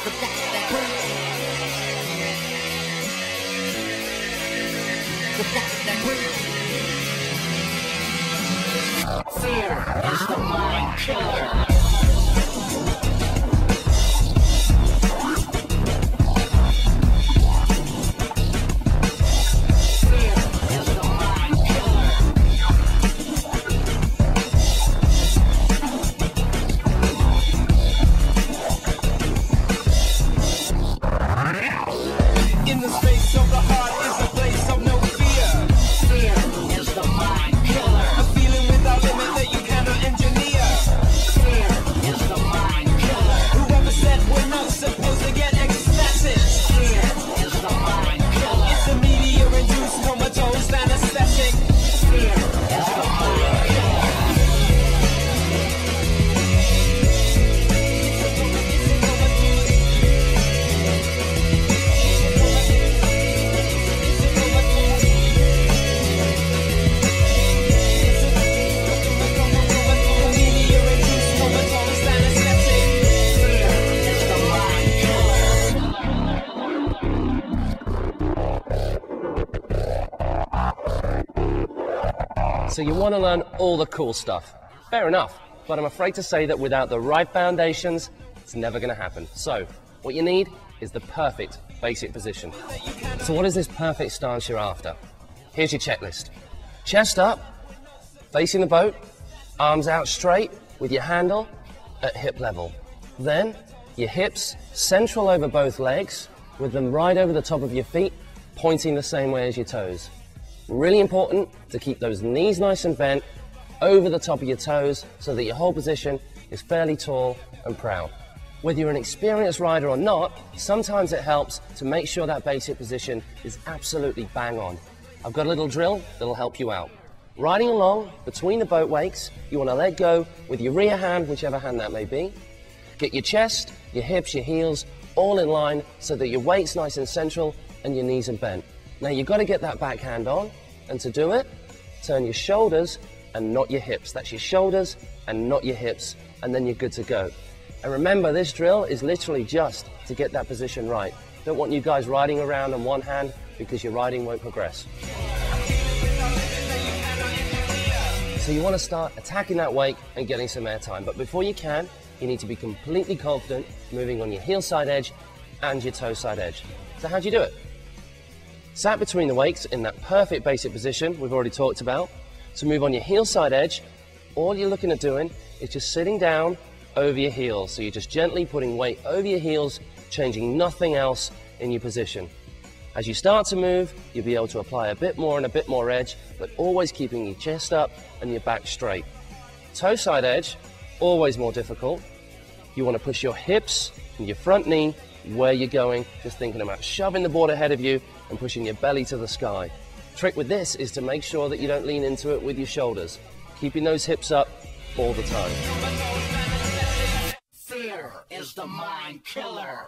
but that's that groove. But that's that groove. Fear is the mind killer. So you want to learn all the cool stuff. Fair enough, but I'm afraid to say that without the right foundations, it's never going to happen. So what you need is the perfect basic position. So what is this perfect stance you're after? Here's your checklist. Chest up, facing the boat, arms out straight with your handle at hip level. Then your hips central over both legs with them right over the top of your feet, pointing the same way as your toes. Really important to keep those knees nice and bent over the top of your toes so that your whole position is fairly tall and proud. Whether you're an experienced rider or not, sometimes it helps to make sure that basic position is absolutely bang on. I've got a little drill that'll help you out. Riding along between the boat wakes, you want to let go with your rear hand, whichever hand that may be. Get your chest, your hips, your heels all in line so that your weight's nice and central and your knees are bent. Now you've got to get that back hand on, and to do it, turn your shoulders and not your hips. That's your shoulders and not your hips, and then you're good to go. And remember, this drill is literally just to get that position right. Don't want you guys riding around on one hand because your riding won't progress. So you want to start attacking that wake and getting some air time, but before you can, you need to be completely confident moving on your heel side edge and your toe side edge. So how do you do it? Sat between the wakes in that perfect basic position we've already talked about. To move on your heel side edge, all you're looking at doing is just sitting down over your heels. So you're just gently putting weight over your heels, changing nothing else in your position. As you start to move, you'll be able to apply a bit more and a bit more edge, but always keeping your chest up and your back straight. Toe side edge, always more difficult. You want to push your hips and your front knee where you're going, just thinking about shoving the board ahead of you and pushing your belly to the sky. Trick with this is to make sure that you don't lean into it with your shoulders, keeping those hips up all the time. Fear is the mind killer.